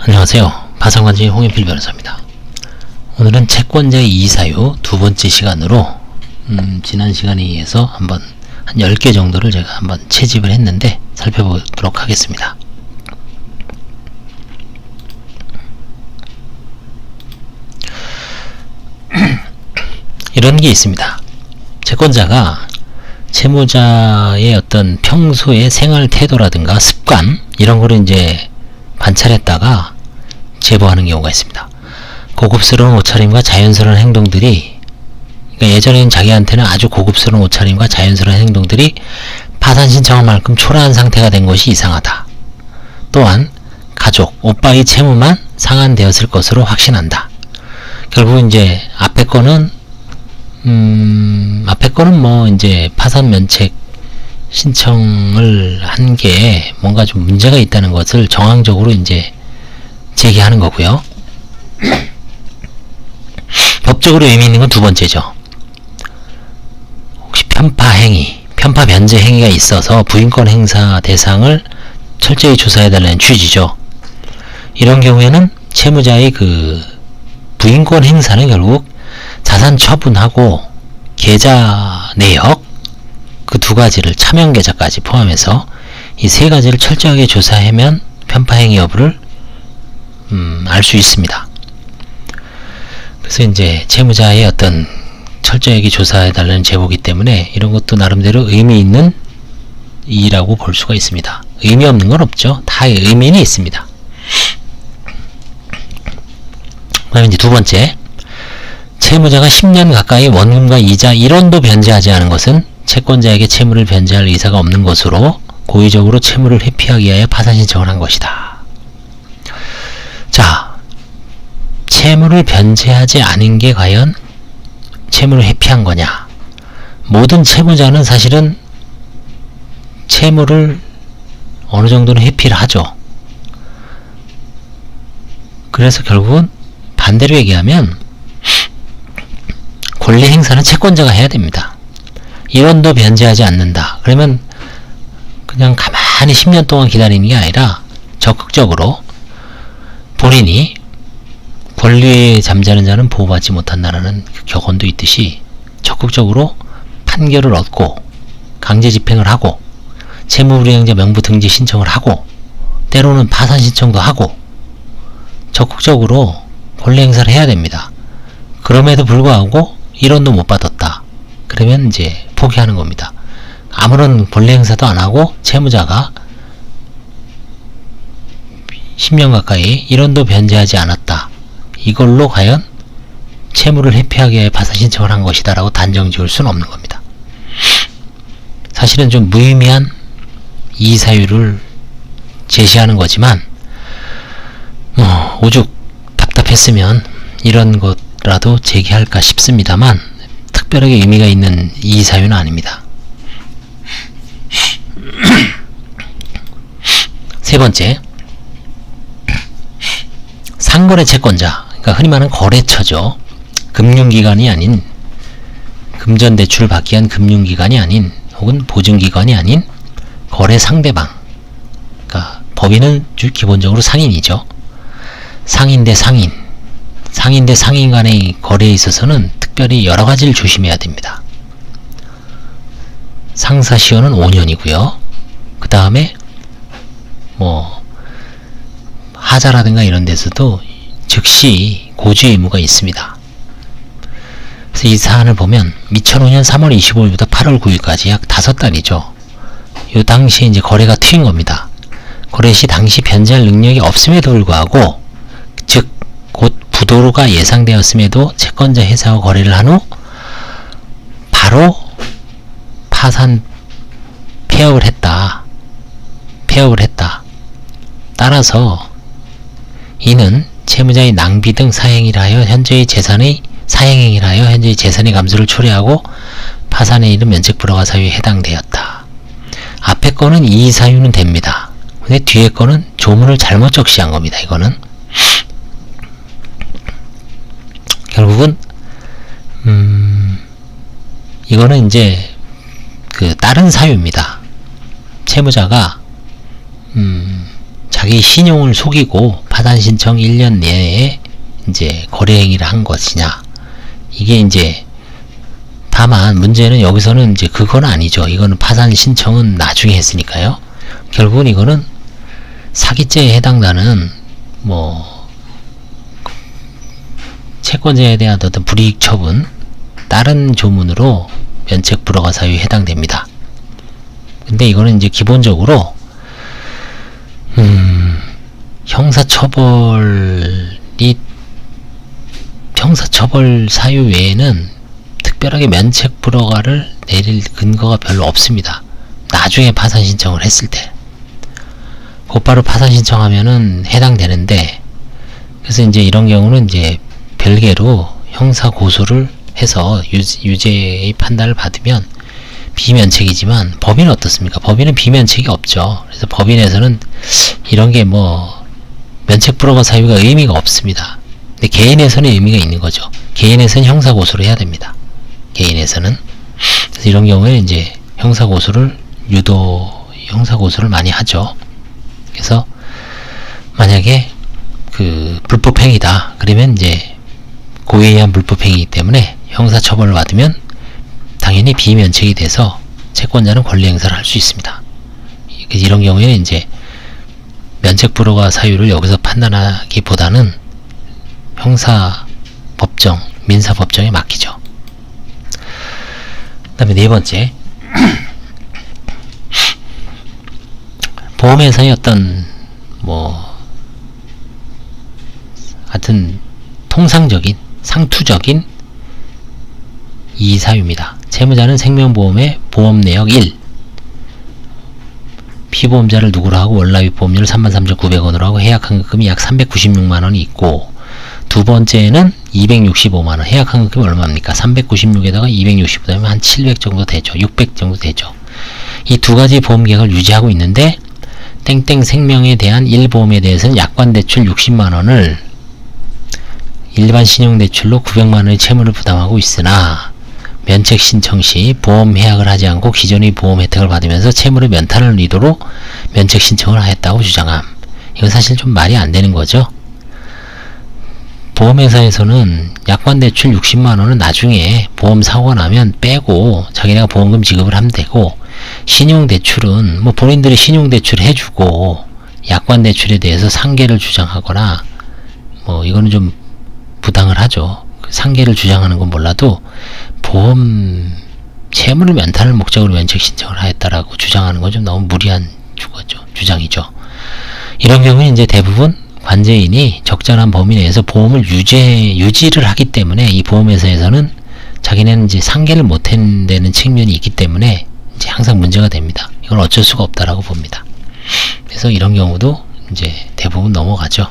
안녕하세요. 파산관제의 홍인필 변호사입니다. 오늘은 채권자의 이의사유 두 번째 시간으로 지난 시간에 의해서 한번 한 10개 정도를 제가 한번 채집을 했는데 살펴보도록 하겠습니다. 이런 게 있습니다. 채권자가 채무자의 어떤 평소의 생활 태도라든가 습관 이런 거를 이제 관찰했다가 제보하는 경우가 있습니다. 고급스러운 옷차림과 자연스러운 행동들이, 그러니까 예전에는 자기한테는 아주 고급스러운 옷차림과 자연스러운 행동들이 파산 신청한 만큼 초라한 상태가 된 것이 이상하다. 또한 가족, 오빠의 채무만 상환되었을 것으로 확신한다. 결국 이제 앞에 거는 뭐 이제 파산 면책 신청을 한 게 뭔가 좀 문제가 있다는 것을 정황적으로 이제 제기하는 거고요. 법적으로 의미 있는 건 두 번째죠. 혹시 편파 행위, 편파 변제 행위가 있어서 부인권 행사 대상을 철저히 조사해달라는 취지죠. 이런 경우에는 채무자의 그 부인권 행사는 결국 자산 처분하고 계좌 내역 그 두 가지를 차명 계좌까지 포함해서 이 세 가지를 철저하게 조사하면 편파 행위 여부를 알 수 있습니다. 그래서 이제 채무자의 어떤 철저하게 조사해달라는 제보이기 때문에 이런 것도 나름대로 의미 있는 이라고 볼 수가 있습니다. 의미 없는 건 없죠. 다 의미는 있습니다. 그 다음에 이제 두 번째, 채무자가 10년 가까이 원금과 이자 1원도 변제하지 않은 것은 채권자에게 채무를 변제할 의사가 없는 것으로 고의적으로 채무를 회피하기 위하여 파산 신청을 한 것이다. 자, 채무를 변제하지 않은 게 과연 채무를 회피한 거냐? 모든 채무자는 사실은 채무를 어느 정도는 회피를 하죠. 그래서 결국은 반대로 얘기하면 권리 행사는 채권자가 해야 됩니다. 1원도 변제하지 않는다. 그러면 그냥 가만히 10년 동안 기다리는 게 아니라 적극적으로 본인이 권리에 잠자는 자는 보호받지 못한다라는 그 격언도 있듯이 적극적으로 판결을 얻고 강제 집행을 하고 채무불이행자 명부 등재 신청을 하고 때로는 파산 신청도 하고 적극적으로 권리 행사를 해야 됩니다. 그럼에도 불구하고 1원도 못 받았다. 그러면 이제 포기하는 겁니다. 아무런 권리 행사도 안 하고 채무자가 10년 가까이 1원도 변제하지 않았다. 이걸로 과연 채무를 회피하기 위해 파산 신청을 한 것이다 라고 단정 지을 수는 없는 겁니다. 사실은 좀 무의미한 이의사유를 제시하는 거지만 오죽 답답했으면 이런 것라도 제기할까 싶습니다만 특별하게 의미가 있는 이의사유는 아닙니다. 세 번째, 상거래 채권자, 그러니까 흔히 말하는 거래처죠. 금융기관이 아닌, 금전대출을 받기 위한 금융기관이 아닌, 혹은 보증기관이 아닌 거래 상대방. 그러니까 법인은 기본적으로 상인이죠. 상인 대 상인, 상인 대 상인 간의 거래에 있어서는 특별히 여러 가지를 조심해야 됩니다. 상사시효는 5년이고요. 그 다음에 뭐 하자라든가 이런 데서도 즉시 고지 의무가 있습니다. 그래서 이 사안을 보면 2005년 3월 25일부터 8월 9일까지 약 5달이죠. 이 당시에 이제 거래가 트인 겁니다. 거래 시 당시 변제할 능력이 없음에도 불구하고, 즉 곧 부도가 예상되었음에도 채권자 회사와 거래를 한 후 바로 파산 폐업을 했다. 따라서 이는 채무자의 낭비 등 사행위를 하여 현재의 재산의 감소를 초래하고 파산에 이른 면책 불허가 사유에 해당되었다. 앞에 거는 이의사유는 됩니다. 근데 뒤에 거는 조문을 잘못 적시한 겁니다. 이거는 결국은 이거는 이제 그 다른 사유입니다. 채무자가 자기 신용을 속이고 파산 신청 1년 내에 이제 거래 행위를 한 것이냐. 이게 이제 다만 문제는 여기서는 이제 그건 아니죠. 이거는 파산 신청은 나중에 했으니까요. 결국은 이거는 사기죄에 해당되는 뭐 채권자에 대한 어떤 불이익 처분, 다른 조문으로 면책 불허가 사유에 해당됩니다. 근데 이거는 이제 기본적으로 형사처벌 사유 외에는 특별하게 면책 불허가를 내릴 근거가 별로 없습니다. 나중에 파산 신청을 했을 때 곧바로 파산 신청하면은 해당되는데, 그래서 이제 이런 경우는 이제 별개로 형사 고소를 해서 유죄의 판단을 받으면 비면책이지만, 법인은 어떻습니까? 법인은 비면책이 없죠. 그래서 법인에서는 이런 게 뭐 면책 불허가 사유가 의미가 없습니다. 근데 개인에서는 의미가 있는 거죠. 개인에서는 형사 고소를 해야 됩니다. 개인에서는. 그래서 이런 경우에 이제 형사 고소를 많이 하죠. 그래서 만약에 그 불법행위다 그러면 이제 고의에 의한 불법행위이기 때문에 형사처벌을 받으면 당연히 비면책이 돼서 채권자는 권리 행사를 할 수 있습니다. 이런 경우에 이제 면책 불허가 사유를 여기서 판단하기보다는 형사 법정, 민사 법정에 맡기죠. 그 다음에 네 번째, 보험회사의 어떤 하여튼 통상적인 상투적인 이의사유입니다. 채무자는 생명보험의 보험내역 1, 피보험자를 누구로 하고 월납입 보험료를 33,900원으로 하고 해약환급금이 약 396만원이 있고, 두 번째는 265만원, 해약환급금이 얼마입니까? 396에다가 260 되면 한 700 정도 되죠. 600 정도 되죠. 이 두 가지 보험계약을 유지하고 있는데 땡땡 생명에 대한 1보험에 대해서는 약관대출 60만원을 일반 신용대출로 900만원의 채무를 부담하고 있으나 면책 신청 시 보험 해약을 하지 않고 기존의 보험 혜택을 받으면서 채무를 면탈하는 의도로 면책 신청을 하였다고 주장함. 이건 사실 좀 말이 안 되는 거죠. 보험회사에서는 약관대출 60만원은 나중에 보험 사고가 나면 빼고 자기네가 보험금 지급을 하면 되고, 신용대출은 뭐 본인들이 신용대출 해주고 약관대출에 대해서 상계를 주장하거나 뭐 이거는 좀 부당을 하죠. 상계를 주장하는 건 몰라도 보험 채무를 면탈을 목적으로 면책 신청을 하였다라고 주장하는 건 좀 너무 무리한 주장이죠. 이런 경우는 이제 대부분 관제인이 적절한 범위 내에서 보험을 유지를 하기 때문에 이 보험회사에서는 자기네는 이제 상계를 못 한다는 측면이 있기 때문에 이제 항상 문제가 됩니다. 이건 어쩔 수가 없다라고 봅니다. 그래서 이런 경우도 이제 대부분 넘어가죠.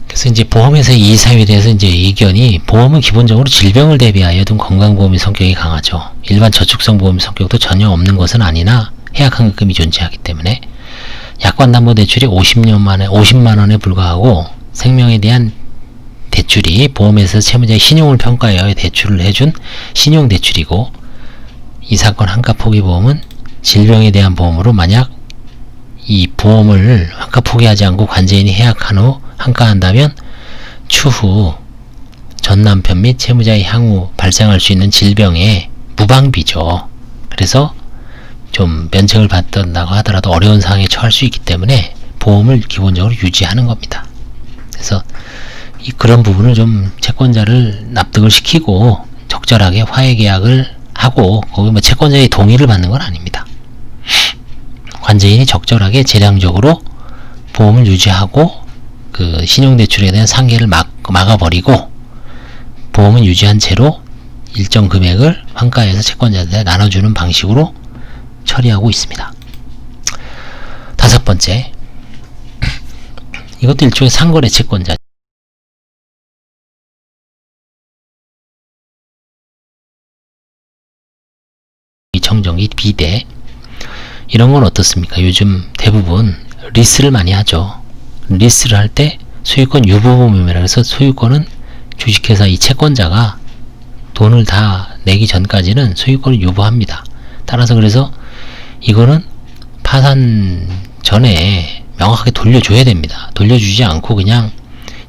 그래서 이제 보험회사의 이의사유에 대해서 이제 의견이, 보험은 기본적으로 질병을 대비하여 둔 건강보험의 성격이 강하죠. 일반 저축성 보험의 성격도 전혀 없는 것은 아니나 해약환급금이 존재하기 때문에 약관담보대출이 50만원에 불과하고 생명에 대한 대출이 보험회사 채무자의 신용을 평가하여 대출을 해준 신용대출이고, 이 사건 환가포기보험은 질병에 대한 보험으로 만약 이 보험을 환가포기하지 않고 관제인이 해약한 후 환가한다면 추후 전 남편 및 채무자의 향후 발생할 수 있는 질병의 무방비죠. 그래서 좀 면책을 받는다고 하더라도 어려운 상황에 처할 수 있기 때문에 보험을 기본적으로 유지하는 겁니다. 그래서 그런 부분을 좀 채권자를 납득을 시키고 적절하게 화해계약을 하고, 거기 뭐 채권자의 동의를 받는 건 아닙니다. 관제인이 적절하게 재량적으로 보험을 유지하고 그 신용대출에 대한 상계를 막아버리고 보험은 유지한 채로 일정 금액을 환가해서 채권자들에 나눠주는 방식으로 처리하고 있습니다. 다섯 번째, 이것도 일종의 상거래 채권자. 청정기, 비대, 이런 건 어떻습니까? 요즘 대부분 리스를 많이 하죠. 리스를 할 때 소유권 유보보험이라 해서 소유권은 주식회사 이 채권자가 돈을 다 내기 전까지는 소유권을 유보합니다. 따라서 그래서 이거는 파산 전에 명확하게 돌려줘야 됩니다. 돌려주지 않고 그냥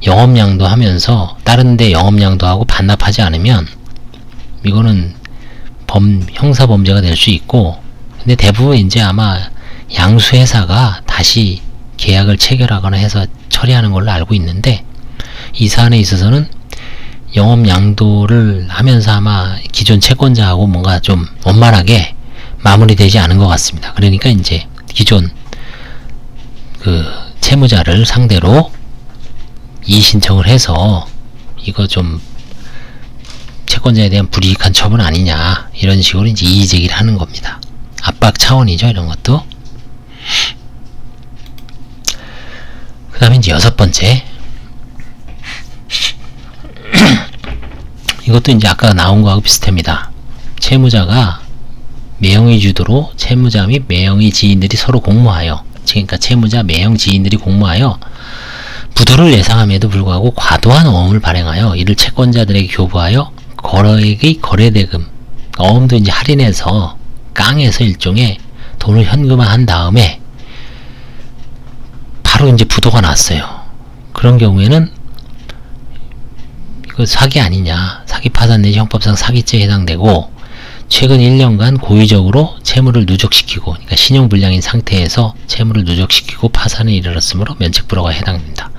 영업양도 하면서 다른 데 영업양도 하고 반납하지 않으면 이거는 형사범죄가 될 수 있고, 근데 대부분 이제 아마 양수회사가 다시 계약을 체결하거나 해서 처리하는 걸로 알고 있는데, 이 사안에 있어서는 영업양도를 하면서 아마 기존 채권자하고 뭔가 좀 원만하게 마무리되지 않은 것 같습니다. 그러니까 이제 기존 그 채무자를 상대로 이의신청을 해서 이거 좀 채권자에 대한 불이익한 처분 아니냐, 이런 식으로 이제 이의제기를 하는 겁니다. 압박 차원이죠, 이런 것도. 그 다음에 이제 6번째. 이것도 이제 아까 나온 거하고 비슷합니다. 채무자가 매형의 주도로 채무자 및 매형의 지인들이 서로 공모하여, 그러니까 채무자 매형 지인들이 공모하여 부도를 예상함에도 불구하고 과도한 어음을 발행하여 이를 채권자들에게 교부하여 거래액의 거래대금, 어음도 이제 할인해서 깡해서 일종의 돈을 현금화한 다음에 바로 이제 부도가 났어요. 그런 경우에는 이거 사기 아니냐, 사기 파산 내지 형법상 사기죄에 해당되고, 최근 1년간 고의적으로 채무를 누적시키고, 그러니까 신용불량인 상태에서 채무를 누적시키고 파산에 이르렀으므로 면책불허가 해당됩니다.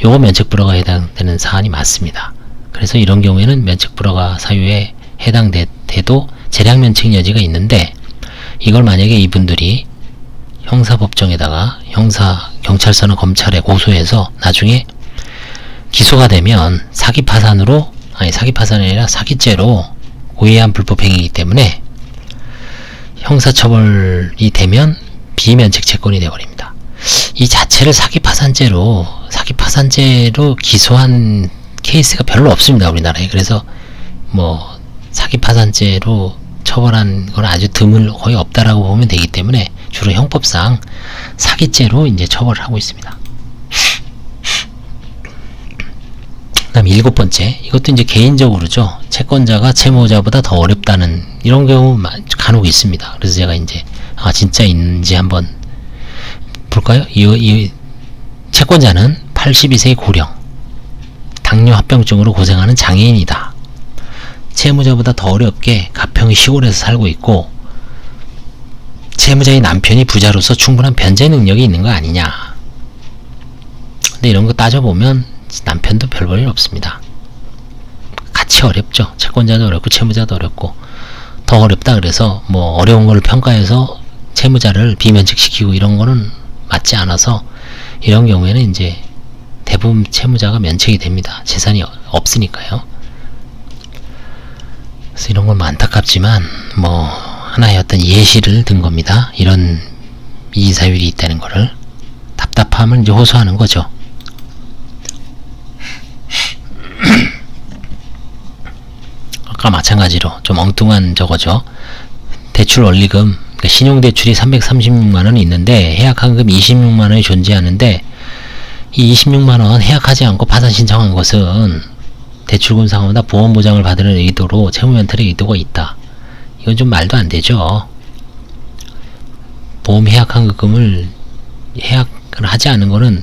요거 면책불허가 해당되는 사안이 맞습니다. 그래서 이런 경우에는 면책불허가 사유에 해당돼도 재량면책 여지가 있는데, 이걸 만약에 이분들이 형사법정에다가 경찰서나 검찰에 고소해서 나중에 기소가 되면 사기파산이 아니라 사기죄로 고의한 불법행위이기 때문에 형사처벌이 되면 비면책 채권이 되어버립니다. 이 자체를 사기파산죄로 기소한 케이스가 별로 없습니다, 우리나라에. 그래서 뭐 사기파산죄로 처벌한 건 아주 거의 없다라고 보면 되기 때문에 주로 형법상 사기죄로 이제 처벌을 하고 있습니다. 그 다음 7번째, 이것도 이제 개인적으로죠. 채권자가 채무자보다 더 어렵다는 이런 경우 간혹 있습니다. 그래서 제가 이제 진짜 있는지 한번 볼까요? 이 채권자는 82세의 고령, 당뇨 합병증으로 고생하는 장애인이다. 채무자보다 더 어렵게 가평의 시골에서 살고 있고, 채무자의 남편이 부자로서 충분한 변제 능력이 있는 거 아니냐. 근데 이런 거 따져보면 남편도 별 볼 일 없습니다. 같이 어렵죠. 채권자도 어렵고 채무자도 어렵고. 더 어렵다 그래서 뭐 어려운 걸 평가해서 채무자를 비면책시키고 이런 거는 맞지 않아서, 이런 경우에는 이제 대부분 채무자가 면책이 됩니다. 재산이 없으니까요. 그래서 이런 건 안타깝지만 뭐 하나의 어떤 예시를 든 겁니다. 이런 이의사율이 있다는 거를. 답답함을 이제 호소하는 거죠. 아까 마찬가지로 좀 엉뚱한 저거죠. 대출 원리금, 그러니까 신용대출이 336만원이 있는데 해약환금 26만원이 존재하는데, 이 26만원 해약하지 않고 파산 신청한 것은 대출금 상환보다 보험보장을 받으는 의도로 채무면탈의 의도가 있다. 이건 좀 말도 안 되죠. 보험 해약환급금을 해약을 하지 않은 거는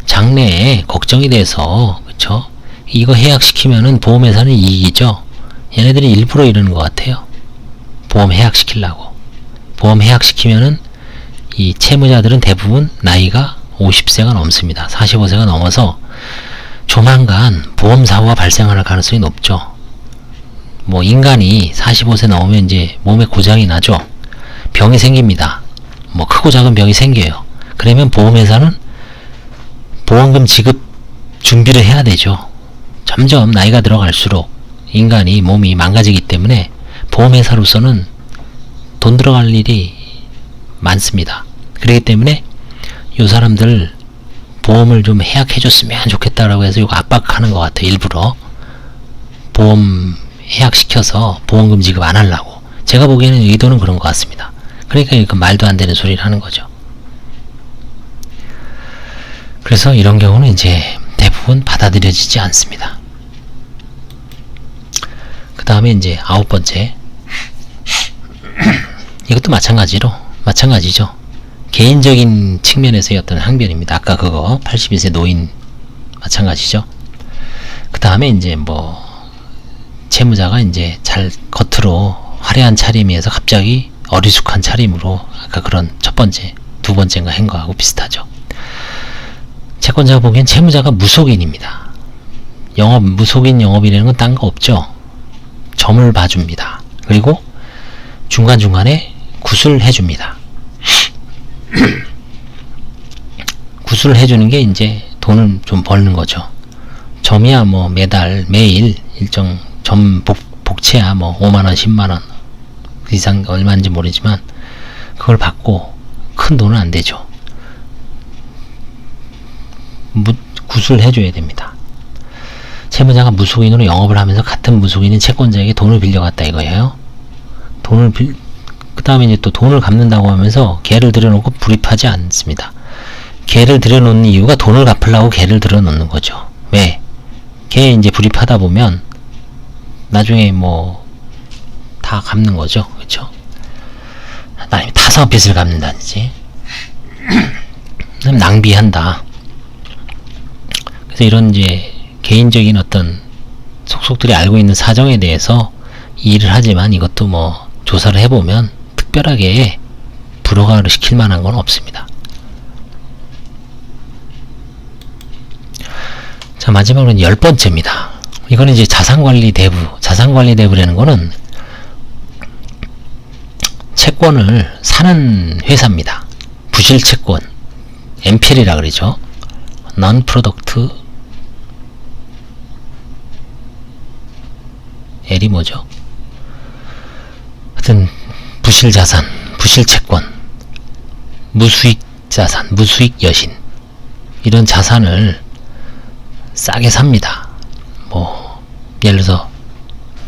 장래에 걱정이 돼서, 그쵸? 이거 해약시키면은 보험회사는 이익이죠. 얘네들이 일부러 이러는 것 같아요. 보험 해약시키려고. 보험 해약시키면은 이 채무자들은 대부분 나이가 50세가 넘습니다. 45세가 넘어서 조만간 보험사고가 발생할 가능성이 높죠. 뭐 인간이 45세 넘으면 이제 몸에 고장이 나죠. 병이 생깁니다. 뭐 크고 작은 병이 생겨요. 그러면 보험회사는 보험금 지급 준비를 해야 되죠. 점점 나이가 들어갈수록 인간이 몸이 망가지기 때문에 보험회사로서는 돈 들어갈 일이 많습니다. 그렇기 때문에 요 사람들 보험을 좀 해약해줬으면 좋겠다라고 해서 이거 압박하는 것 같아요. 일부러 보험 해약시켜서 보험금 지급 안 하려고. 제가 보기에는 의도는 그런 것 같습니다. 그러니까 이거 말도 안 되는 소리를 하는 거죠. 그래서 이런 경우는 이제 대부분 받아들여지지 않습니다. 그 다음에 이제 9번째, 이것도 마찬가지로 마찬가지죠. 개인적인 측면에서의 어떤 항변입니다. 아까 그거 81세 노인 마찬가지죠. 그 다음에 이제 뭐 채무자가 이제 잘 겉으로 화려한 차림에서 갑자기 어리숙한 차림으로 아까 그런 첫 번째, 두 번째인가 한 거하고 비슷하죠. 채권자가 보기엔 채무자가 무속인입니다. 무속인 영업이라는 건 딴 거 없죠. 점을 봐줍니다. 그리고 중간중간에 구술을 해줍니다. 구술을 해주는 게 이제 돈을 좀 버는 거죠. 점이야 뭐 매달 매일 일정 점 복채야 뭐 5만원 10만원 그 이상 얼마인지 모르지만 그걸 받고 큰 돈은 안 되죠. 구술을 해줘야 됩니다. 채무자가 무속인으로 영업을 하면서 같은 무속인인 채권자에게 돈을 빌려갔다 이거예요. 그 다음에 이제 또 돈을 갚는다고 하면서 개를 들여놓고 불입하지 않습니다. 개를 들여놓는 이유가 돈을 갚으려고 개를 들여놓는 거죠. 왜? 개에 이제 불입하다 보면 나중에 뭐 다 갚는 거죠. 그렇죠? 아니면 타서 빚을 갚는다든지 낭비한다. 그래서 이런 이제 개인적인 어떤 속속들이 알고 있는 사정에 대해서 일을 하지만 이것도 뭐 조사를 해보면 특별하게 불허가를 시킬 만한 건 없습니다. 자, 마지막으로 10번째입니다. 이거는 이제 자산관리대부라는 거는 채권을 사는 회사입니다. 부실채권, NPL이라 그러죠. Non-Product L이 뭐죠? 하여튼 부실자산, 부실채권, 무수익자산, 무수익여신 이런 자산을 싸게 삽니다. 뭐 예를 들어서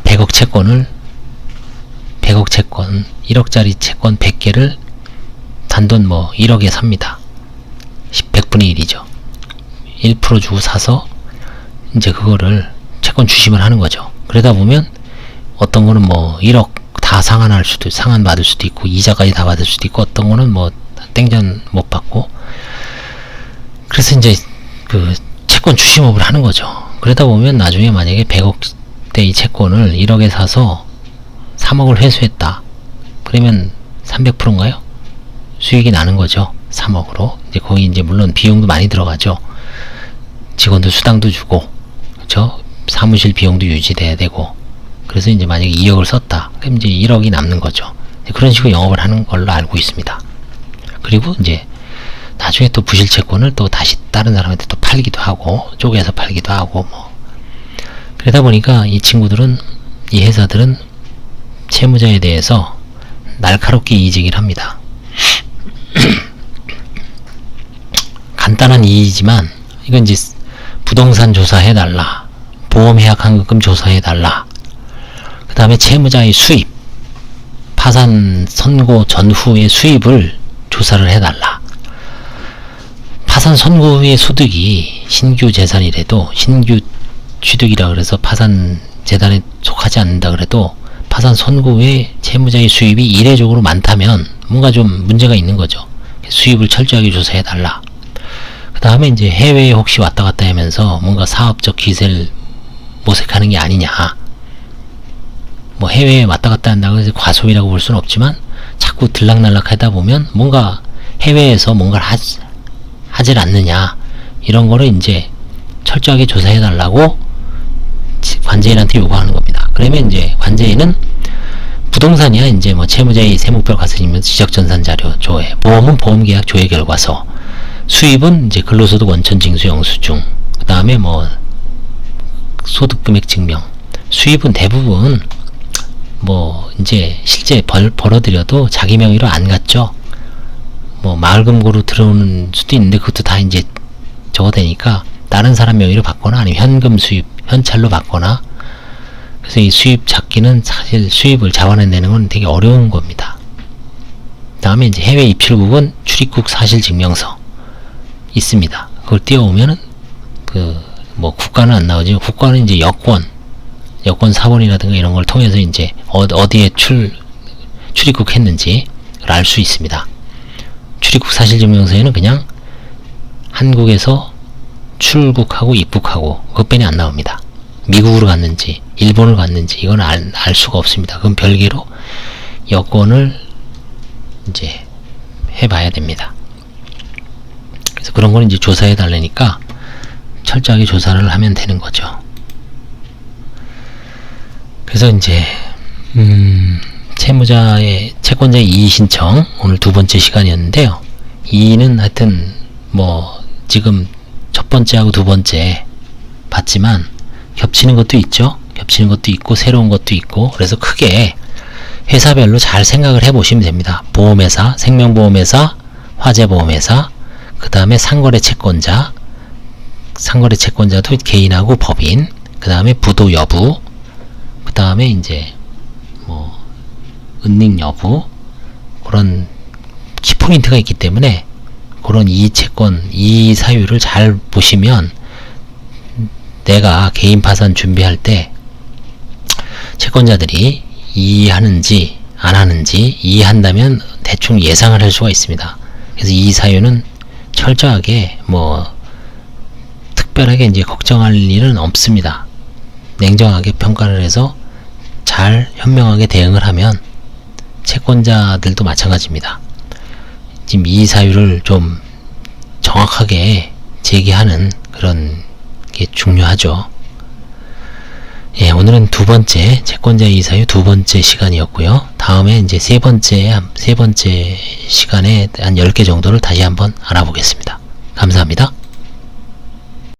100억 채권 1억짜리 채권 100개를 단돈 뭐 1억에 삽니다. 100분의 1이죠. 1% 주고 사서 이제 그거를 채권 주식을 하는 거죠. 그러다 보면 어떤 거는 뭐 1억 다 상환 받을 수도 있고 이자까지 다 받을 수도 있고 어떤 거는 뭐 땡전 못 받고 그래서 이제 그 채권 추심업을 하는 거죠. 그러다 보면 나중에 만약에 100억대의 채권을 1억에 사서 3억을 회수했다. 그러면 300%인가요? 수익이 나는 거죠. 3억으로. 이제 거기 이제 물론 비용도 많이 들어가죠. 직원들 수당도 주고, 그렇죠? 사무실 비용도 유지돼야 되고. 그래서 이제 만약에 2억을 썼다. 그럼 이제 1억이 남는 거죠. 그런 식으로 영업을 하는 걸로 알고 있습니다. 그리고 이제 나중에 또 부실채권을 또 다시 다른 사람한테 또 팔기도 하고 쪼개서 팔기도 하고 뭐 그러다 보니까 이 회사들은 채무자에 대해서 날카롭게 이의제기를 합니다. 간단한 이의지만 이건 이제 부동산 조사해달라, 보험해약 환급금 조사해달라, 그 다음에 채무자의 수입, 파산 선고 전후의 수입을 조사를 해달라. 파산 선고 후의 소득이 신규 재산이라도 신규 취득이라 그래서 파산 재단에 속하지 않는다 그래도 파산 선고 후에 채무자의 수입이 이례적으로 많다면 뭔가 좀 문제가 있는 거죠. 수입을 철저하게 조사해달라. 그 다음에 이제 해외에 혹시 왔다 갔다 하면서 뭔가 사업적 기세를 모색하는 게 아니냐. 뭐 해외에 왔다 갔다 한다고 해서 과소비라고 볼 수는 없지만 자꾸 들락날락 하다 보면 뭔가 해외에서 뭔가를 하질 않느냐. 이런 거를 이제 철저하게 조사해달라고 관제인한테 요구하는 겁니다. 그러면 이제 관제인은 부동산이야 이제 뭐 채무자의 세무별 가슴이면 지적전산 자료 조회, 보험은 보험계약 조회 결과서, 수입은 이제 근로소득 원천 징수 영수증, 그 다음에 뭐 소득금액 증명. 수입은 대부분 뭐 이제 실제 벌어들여도 자기 명의로 안 갔죠. 뭐 마을금고로 들어오는 수도 있는데 그것도 다 이제 저거 되니까 다른 사람 명의로 받거나 아니면 현금 수입, 현찰로 받거나. 그래서 이 수입 찾기는 사실 수입을 자원해내는 건 되게 어려운 겁니다. 그 다음에 이제 해외 입출국은 출입국 사실 증명서 있습니다. 그걸 띄워오면은 뭐 국가는 안 나오지만 국가는 이제 여권 사본이라든가 이런 걸 통해서 이제 어디에 출입국했는지 알 수 있습니다. 출입국 사실증명서에는 그냥 한국에서 출국하고 입국하고 그것뿐이 안 나옵니다. 미국으로 갔는지 일본을 갔는지 이건 알 수가 없습니다. 그럼 별개로 여권을 이제 해봐야 됩니다. 그래서 그런 거는 이제 조사해 달라니까 철저하게 조사를 하면 되는 거죠. 그래서 이제 채권자의 이의 신청 오늘 두 번째 시간이었는데요. 이의는 하여튼 뭐 지금 첫 번째하고 두 번째 봤지만 겹치는 것도 있죠. 겹치는 것도 있고 새로운 것도 있고 그래서 크게 회사별로 잘 생각을 해보시면 됩니다. 보험회사, 생명보험회사, 화재보험회사, 그 다음에 상거래 채권자, 상거래 채권자도 개인하고 법인, 그 다음에 부도 여부, 그 다음에 이제 뭐 은닉 여부 그런 키포인트가 있기 때문에 그런 이의채권, 이의사유를 잘 보시면 내가 개인 파산 준비할 때 채권자들이 이의하는지 안 하는지 이의한다면 대충 예상을 할 수가 있습니다. 그래서 이의사유는 철저하게 뭐 특별하게 이제 걱정할 일은 없습니다. 냉정하게 평가를 해서 잘 현명하게 대응을 하면 채권자들도 마찬가지입니다. 지금 이의사유를 좀 정확하게 제기하는 그런 게 중요하죠. 예, 오늘은 두 번째 채권자 이의사유 두 번째 시간이었고요. 다음에 이제 세 번째 시간에 한 10개 정도를 다시 한번 알아보겠습니다. 감사합니다.